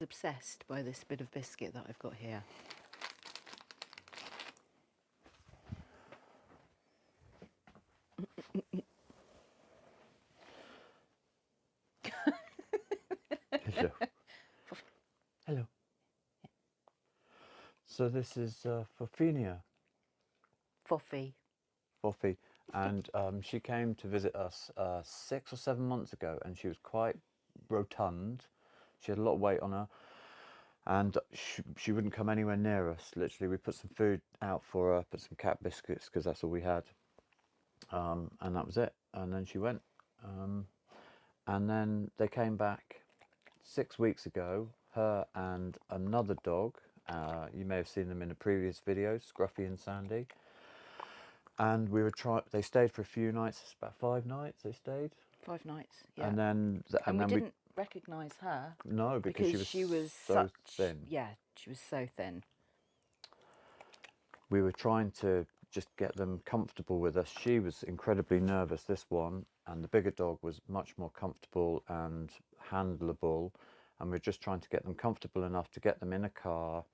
Obsessed by this bit of biscuit that I've got here. Hello. Hello. So this is Fofina. Foffy. Foffy. And she came to visit us 6 or 7 months ago, and she was quite rotund. She had a lot of weight on her, and she wouldn't come anywhere near us. Literally, we put some food out for her, put some cat biscuits, because that's all we had, and that was it. And then she went, and then they came back 6 weeks ago, her and another dog. You may have seen them in a previous video, Scruffy and Sandy. And we were they stayed for a few nights. It's about 5 nights they stayed. 5 nights, yeah. And then we didn't recognise her. No, because she was so thin. Yeah, she was so thin. We were trying to just get them comfortable with us. She was incredibly nervous, this one, and the bigger dog was much more comfortable and handleable. And we're just trying to get them comfortable enough to get them in a car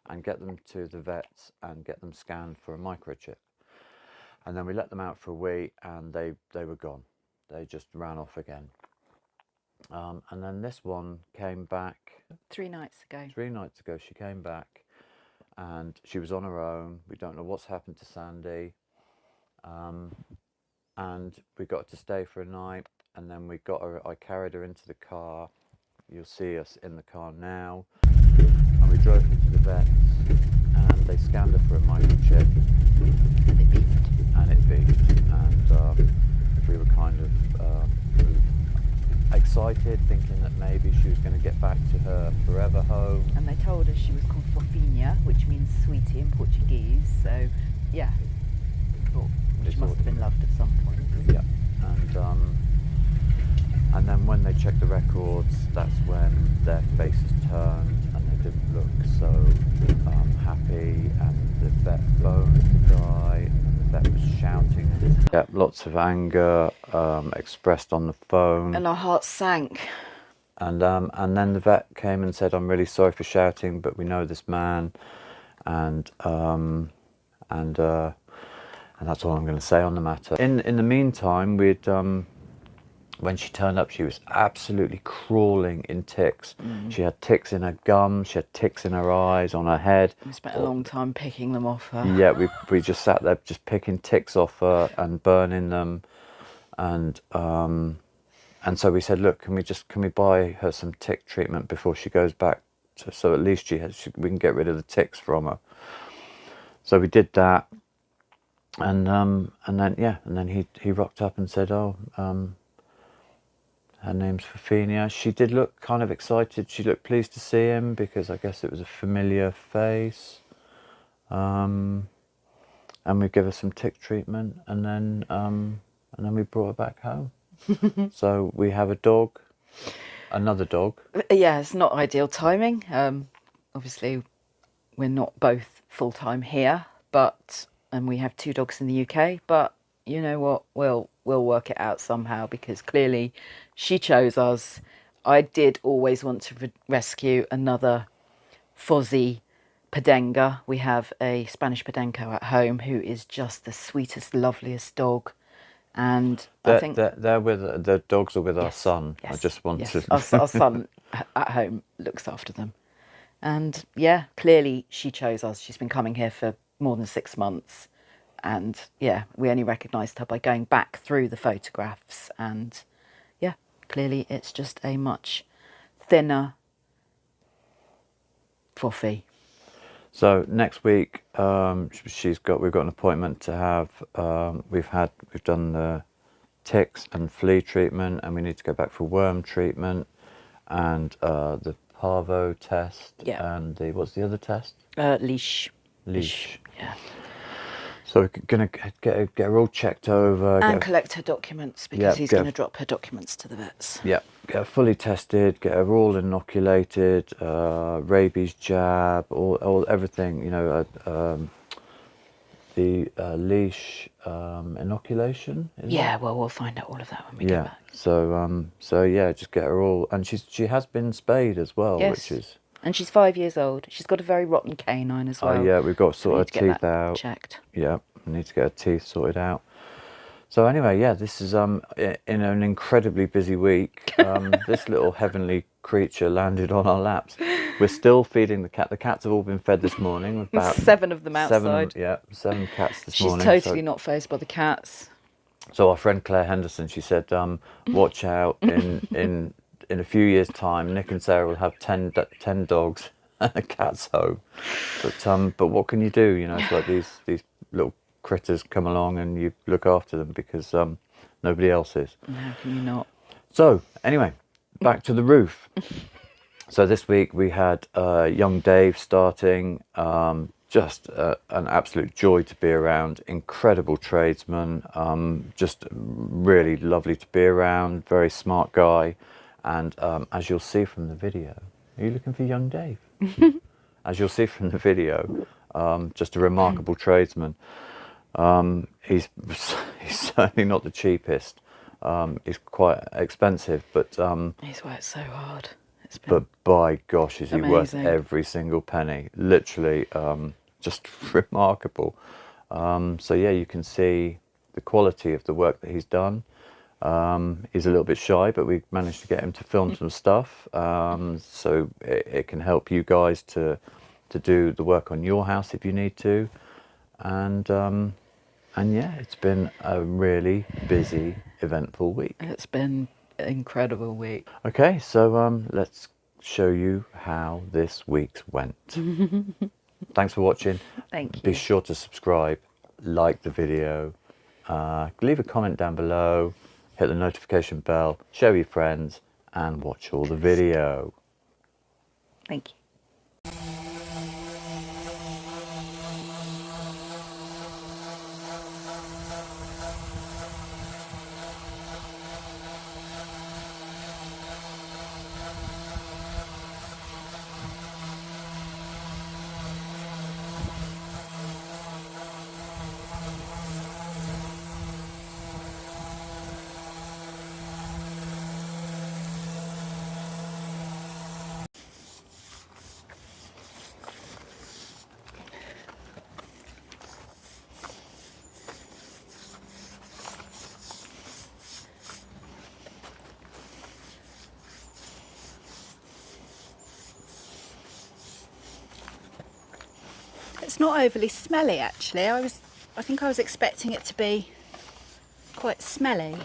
and get them to the vets and get them scanned for a microchip. And then we let them out for a week, and they were gone. They just ran off again. And then this one came back 3 nights ago. 3 nights ago she came back, and she was on her own. We don't know what's happened to Sandy. And we got to stay for a night, and then we got her. I carried her into the car. You'll see us in the car now. And we drove her to the vets, and they scanned her for a microchip. And it beeped. And it beeped. And we were kind of excited, thinking that maybe she was going to get back to her forever home. And they told us she was called Fofinha, which means sweetie in Portuguese. So, yeah, thought she must have been loved at some point. Yeah, and then when they checked the records, that's when their faces turned and they didn't look so happy. And the vet phoned the guy, and the vet was shouting. Yeah, lots of anger expressed on the phone. And our hearts sank. And then the vet came and said, "I'm really sorry for shouting, but we know this man," and that's all I'm going to say on the matter. In the meantime, we'd when she turned up, she was absolutely crawling in ticks. She had ticks in her gums, she had ticks in her eyes, on her head. We spent a long time picking them off her. Yeah, we just sat there just picking ticks off her and burning them, and so we said, look, can we buy her some tick treatment before she goes back, so at least we can get rid of the ticks from her. So we did that, and then he rocked up and said, her name's Fofina. She did look kind of excited. She looked pleased to see him, because I guess it was a familiar face. And we give her some tick treatment, and then we brought her back home. So we have a dog, another dog. Yeah, it's not ideal timing. Obviously, we're not both full-time here, and we have 2 dogs in the UK, but you know what, we'll work it out somehow, because clearly she chose us. I did always want to rescue another Fozzie Podenga. We have a Spanish Podenco at home who is just the sweetest, loveliest dog. And I think they're with the dogs are with our son. Yes, I just want to. Our son at home looks after them. And yeah, clearly she chose us. She's been coming here for more than 6 months. And yeah, we only recognised her by going back through the photographs. And yeah, clearly it's just a much thinner Foffy. So next week, we've got an appointment to have. We've done the ticks and flea treatment, and we need to go back for worm treatment, and the parvo test. Yeah. And what's the other test? Leash. Yeah. So we're going to get her all checked over. And collect her documents, because he's going to drop her documents to the vets. Yeah, get her fully tested, get her all inoculated, rabies jab, all everything, the leash inoculation. Is Yeah, it? well, we'll find out all of that when we get Yeah. back. So yeah, just get her all, and she has been spayed as well, which Yes. is. And she's 5 years old. She's got a very rotten canine as Oh well. yeah, we've got to So we sort need her to get teeth that out. checked. Yeah, we need to get her teeth sorted out. So anyway, yeah, this is in an incredibly busy week. This little heavenly creature landed on our laps. We're still feeding the cat. The cats have all been fed this morning. About 7 of them outside. seven cats this She's morning. totally not fazed by the cats. So our friend Claire Henderson, she said, watch out, in a few years' time, Nick and Sarah will have 10 dogs and a cat's home. But what can you do? You know, it's like these little critters come along and you look after them because nobody else is. And how can you not? So anyway, back to the roof. So this week we had young Dave starting, just an absolute joy to be around, incredible tradesman, just really lovely to be around, very smart guy. And as you'll see from the video, are you looking for young Dave? As you'll see from the video, just a remarkable tradesman. He's certainly not the cheapest. He's quite expensive, but He's worked so hard. It's been but by gosh, is he worth amazing. every single penny? Literally, just remarkable. So yeah, you can see the quality of the work that he's done. He's a little bit shy, but we managed to get him to film some stuff, so it can help you guys to do the work on your house if you need to. And yeah, it's been a really busy, eventful week. It's been an incredible week. Okay, so let's show you how this week's went. Thanks for watching. Thank Be you. sure to subscribe, like the video, leave a comment down below, hit the notification bell, show your friends, and watch all the video. Thank you. It's not overly smelly actually. I think I was expecting it to be quite smelly.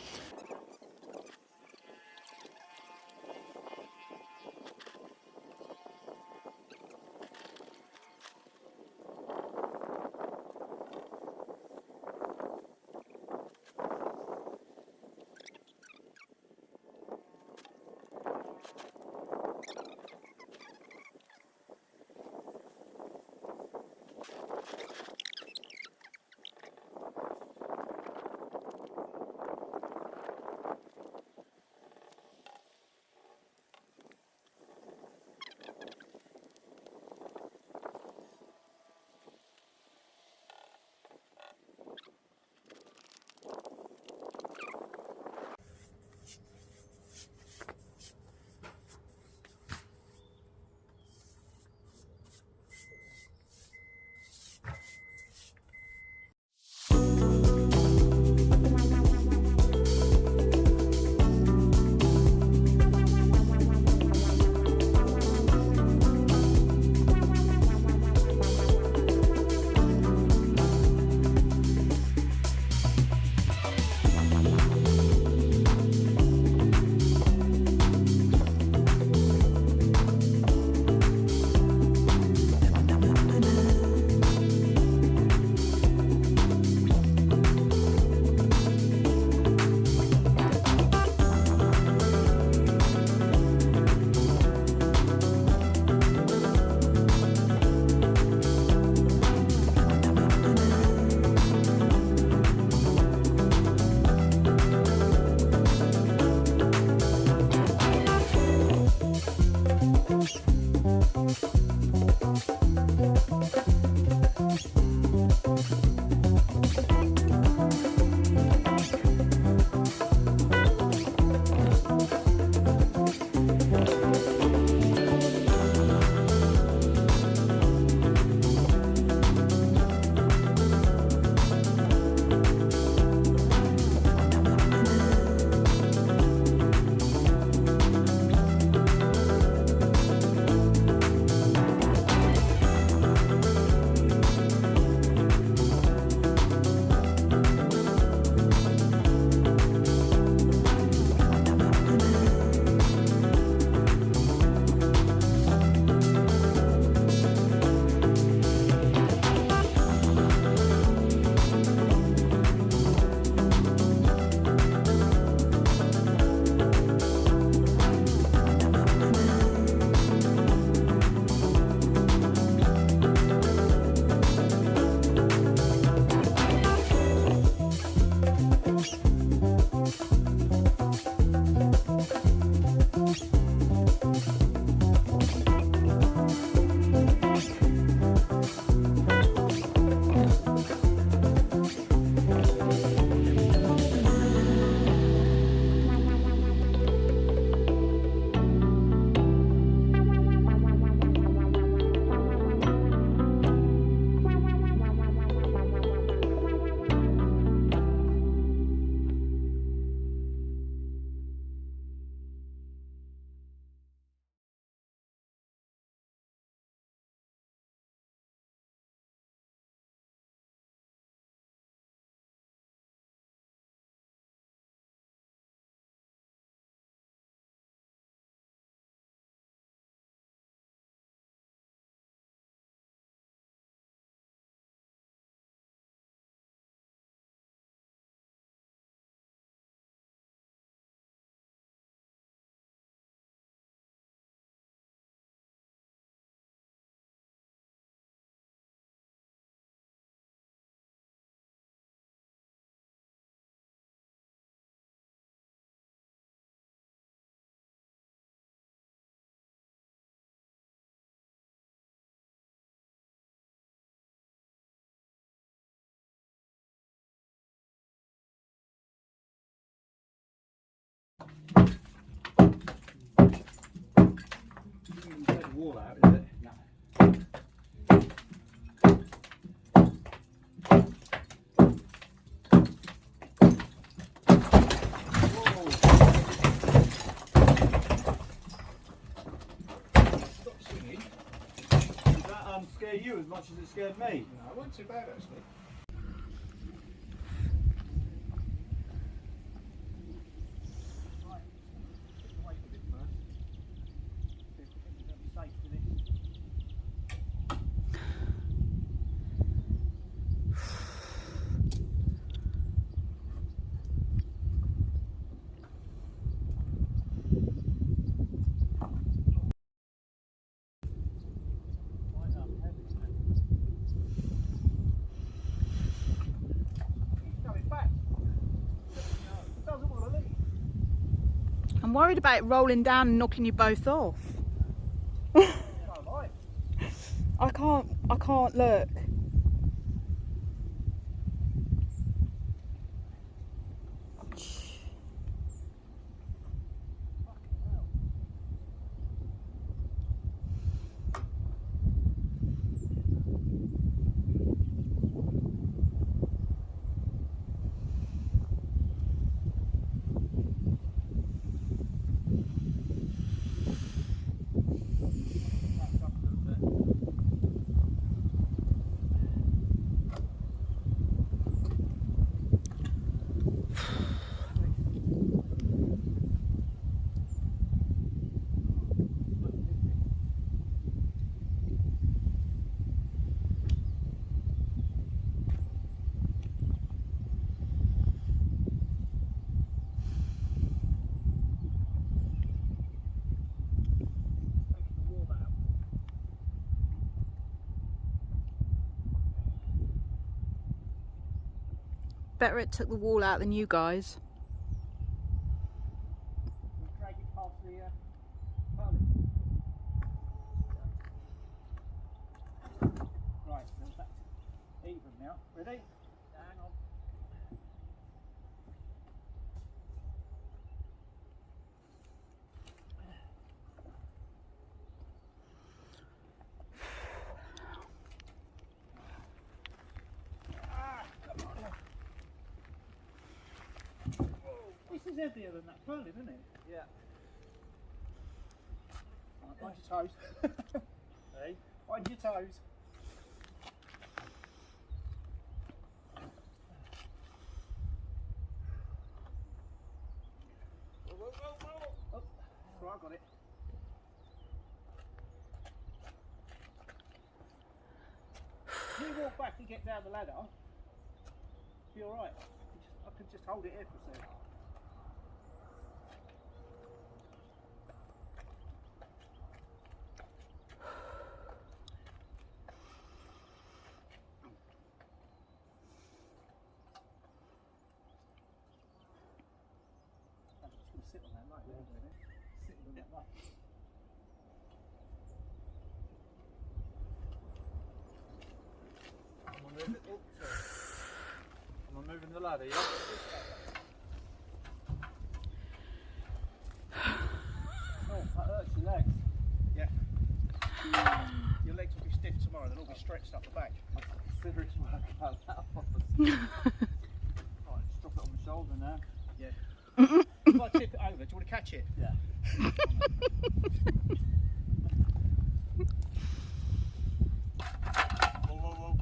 wall out, is it? No. Stop singing. Did that scare you as much as it scared me? No, it wasn't too bad actually. I'm worried about it rolling down and knocking you both off. I can't look. Better it took the wall out than you guys. Drag it past the pony. Right, so that's even now. Ready? Hang on. This is heavier than that pony, isn't it? Yeah. Right, mind your toes. Hey? Mind your toes. Whoa, whoa, whoa, whoa. Oh, so I got it. If you walk back and get down the ladder, be alright. I could just hold it here for a second. I'm just going to sit on that light. Sitting on that light. Am I moving? Oh, sorry. Am I moving the ladder, yeah? Oh, that hurts your legs. Yeah. Your legs will be stiff tomorrow, they'll all be stretched up the back. Serious workout that was. Right, just drop it on my shoulder now. Yeah. If I tip it over, do you want to catch it? Yeah. Whoa, whoa, whoa.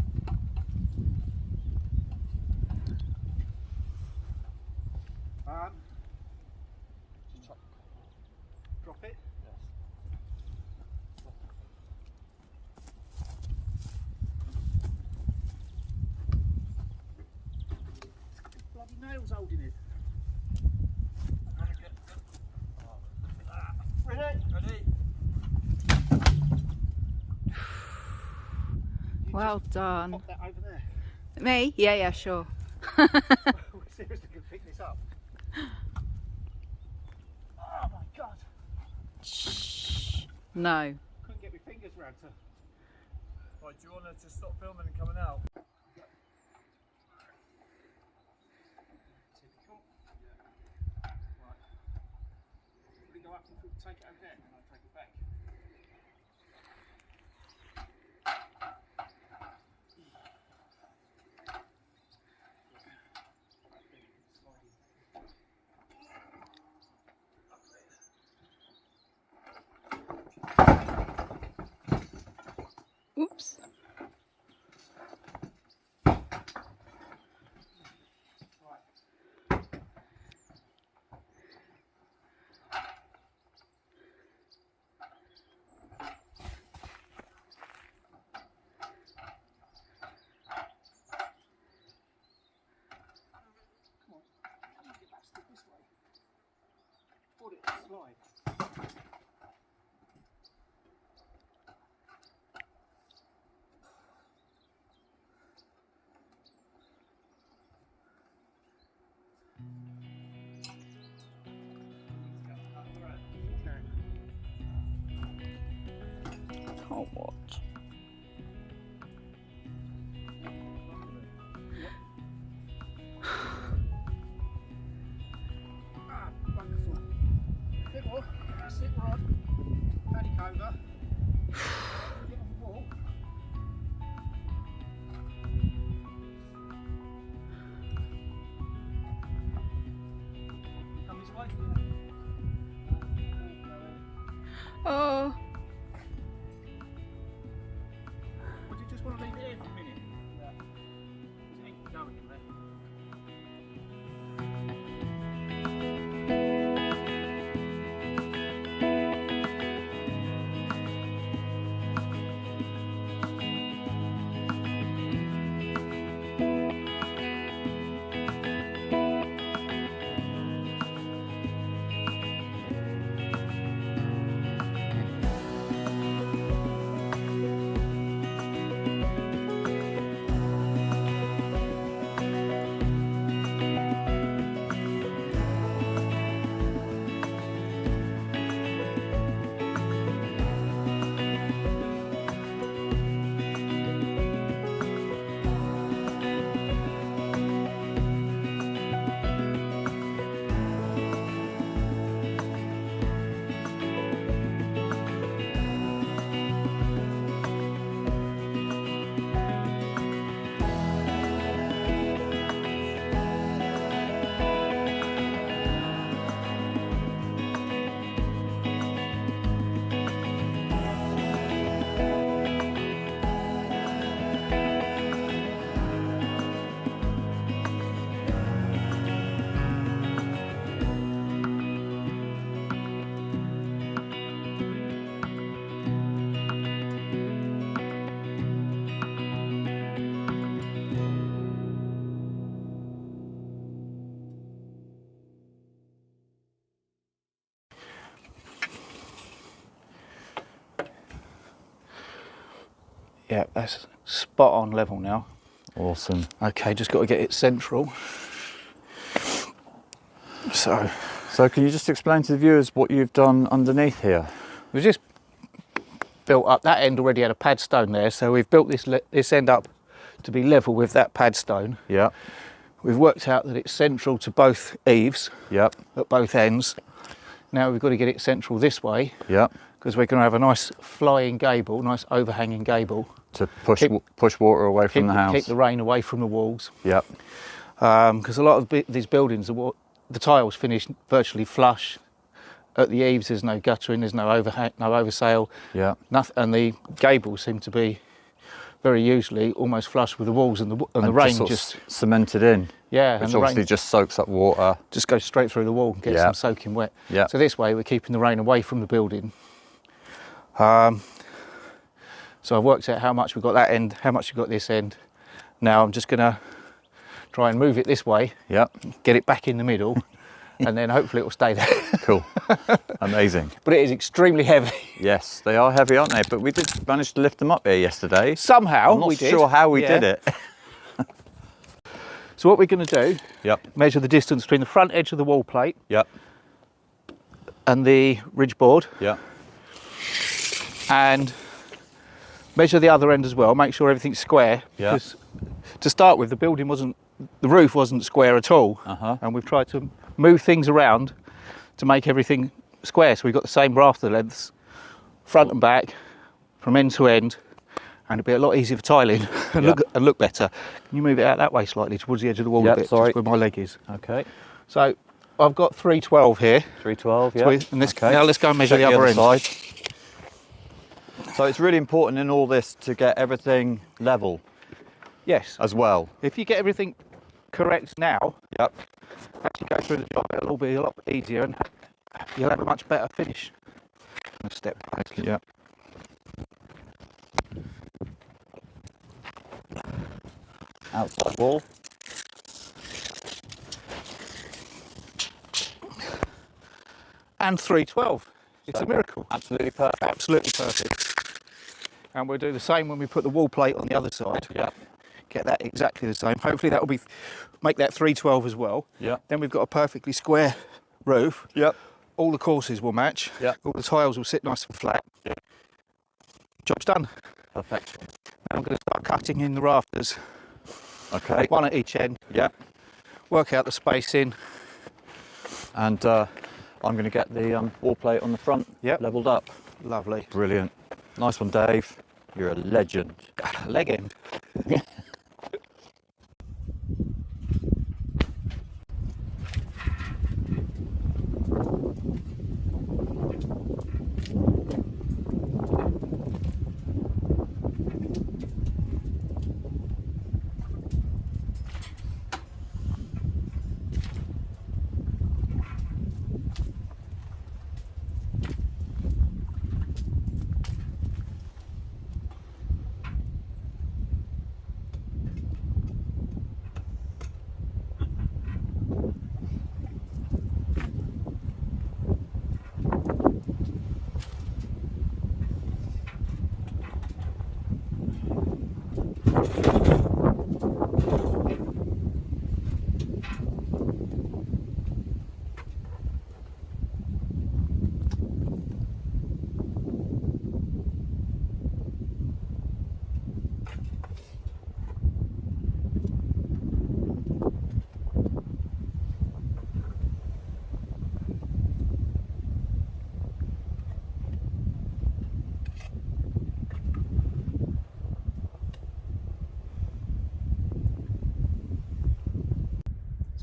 Drop it? Yes. Bloody nails holding it. Ready? Ready. Well done. Pop that over there. Me? Yeah, yeah, sure. We seriously can pick this up. Oh my god. Shh. No. Couldn't get my fingers round to. Right, do you want to stop filming and coming out? Typical. Yeah. Right. Should we go up and take it over there and I'll take it back? slide. Can't watch. Wonderful. Bit more. That's it, Rod. Panic over. Get on the wall. Come this way. Oh, Would you just want to leave it here for a minute? Yeah. It ain't going in there. Yeah, that's spot on level now. Awesome. Okay, just got to get it central. So So can you just explain to the viewers what you've done underneath here? we just built up, that end already had a pad stone there, so we've built this end up to be level with that pad stone. Yeah. We've worked out that it's central to both eaves Yep. at both ends. Now we've got to get it central this way Yep. because we're going to have a nice flying gable, nice overhanging gable. To push Keep- push water away from the house. Keep the rain away from the walls. Yep. Because a lot of these buildings, the tiles finish virtually flush. At the eaves, there's no guttering, there's no overhang, no oversail. Yeah. And the gables seem to be very usually almost flush with the walls, and the And rain sort of just cemented in. yeah, Which and the obviously rain just soaks up water. just goes straight through the wall and gets Yeah. them soaking wet. Yeah. So this way, we're keeping the rain away from the building. So I've worked out how much we've got that end, how much we've got this end. Now I'm just going to try and move it this way, Yep. get it back in the middle, and then hopefully it will stay there. Cool. Amazing. But it is extremely heavy. Yes, they are heavy, aren't they? But we did manage to lift them up here yesterday. Somehow I'm not we did. sure how we Yeah. did it. So what we're going to do, Yep. measure the distance between the front edge of the wall plate Yep. and the ridge board, Yep. and measure the other end as well, make sure everything's square. Yeah. Because to start with, the roof wasn't square at all. Uh-huh. And we've tried to move things around to make everything square. So we've got the same rafter lengths, front and back, from end to end, and it'll be a lot easier for tiling and, Yeah. look better. Can you move it out that way slightly towards the edge of the wall Yep, a bit, sorry. just where my leg is? Okay. So I've got 312 here. 312, yeah. And now let's go and measure Check the other end. side. So it's really important in all this to get everything level Yes. as well. If you get everything correct now, Yep. actually go through the job, it'll all be a lot easier and you'll have a much better finish. A step back. Yep. Outside wall. and 312. It's a miracle. Absolutely perfect. Absolutely perfect. And we'll do the same when we put the wall plate on the other side. Yeah. Get that exactly the same. Hopefully that will make that 312 as well. Yeah. Then we've got a perfectly square roof. Yep. All the courses will match. Yeah. All the tiles will sit nice and flat. Yeah. Job's done. Perfect. Now I'm going to start cutting in the rafters. Okay. One at each end. Yeah. Work out the spacing. And I'm going to get the wall plate on the front leveled up. Lovely. Brilliant. Nice one, Dave. You're a legend. Leg end.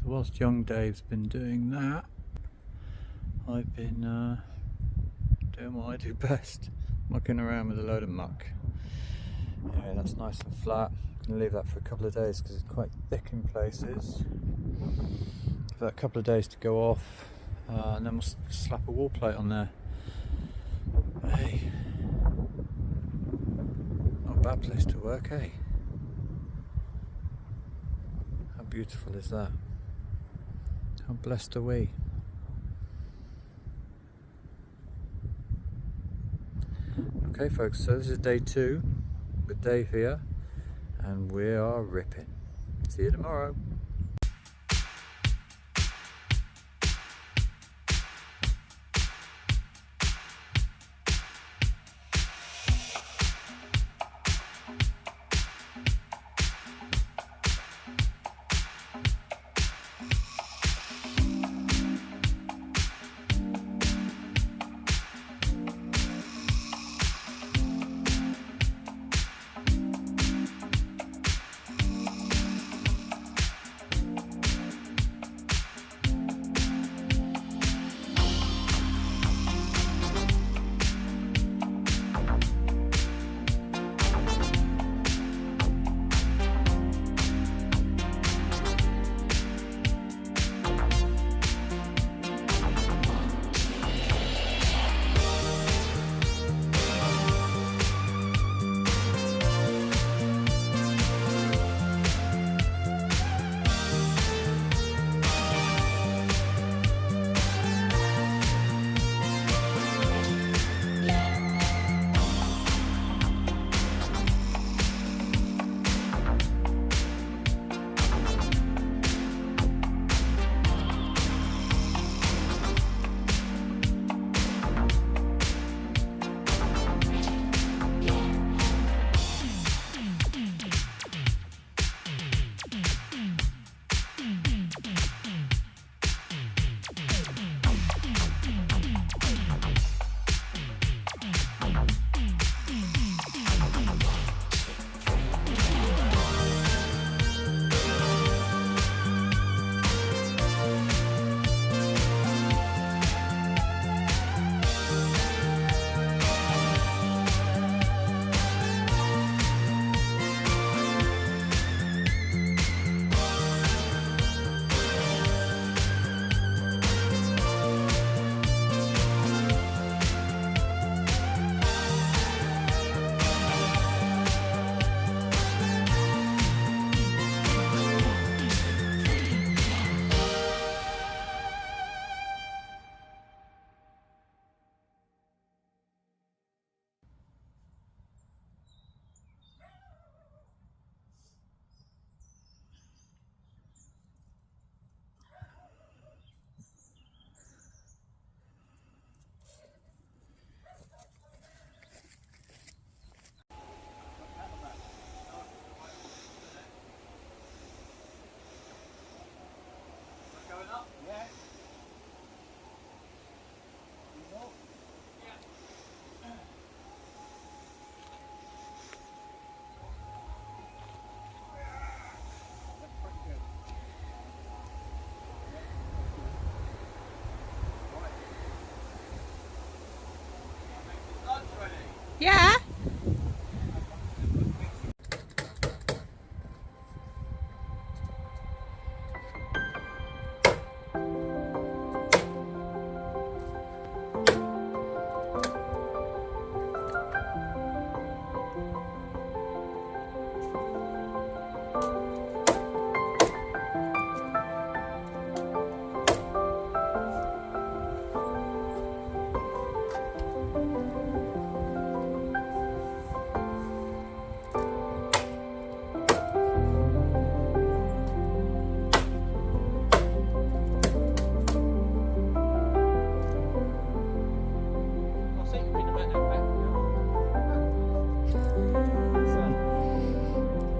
Whilst young Dave's been doing that, I've been doing what I do best, mucking around with a load of muck. Yeah, that's nice and flat. I'm going to leave that for a couple of days because it's quite thick in places. Give that a couple of days to go off, and then we'll slap a wall plate on there. Hey, not a bad place to work, eh? How beautiful is that? How blessed are we? Okay folks, so this is day 2 with Dave here, and we are ripping. See you tomorrow. Yeah.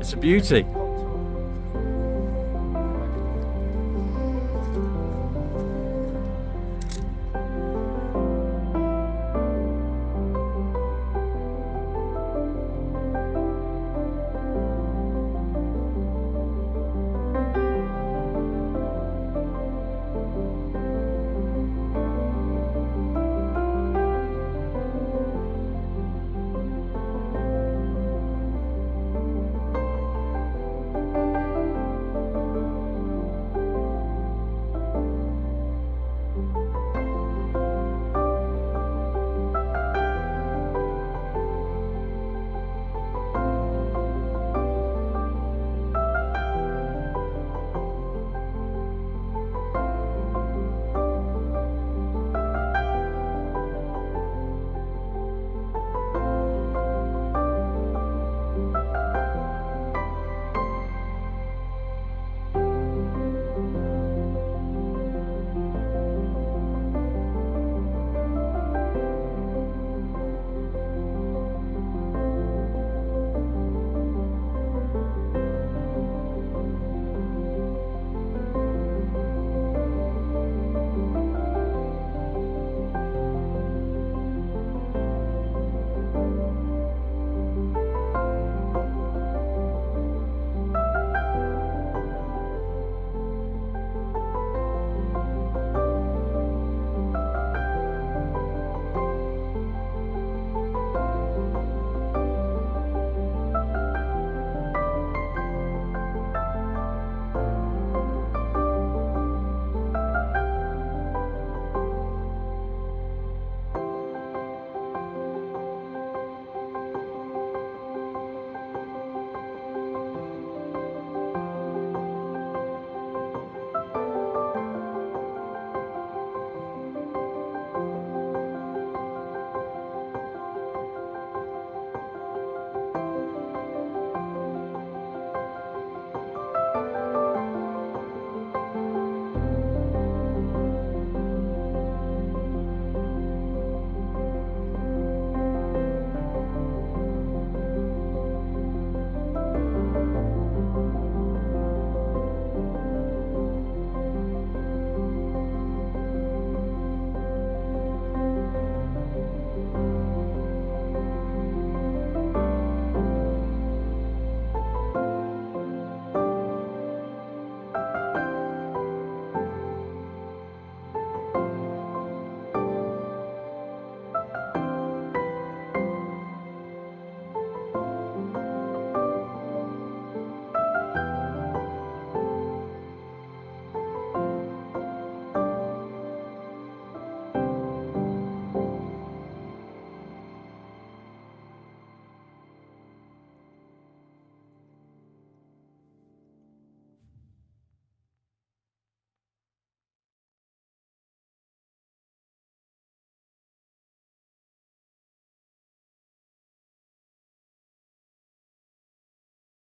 It's a beauty.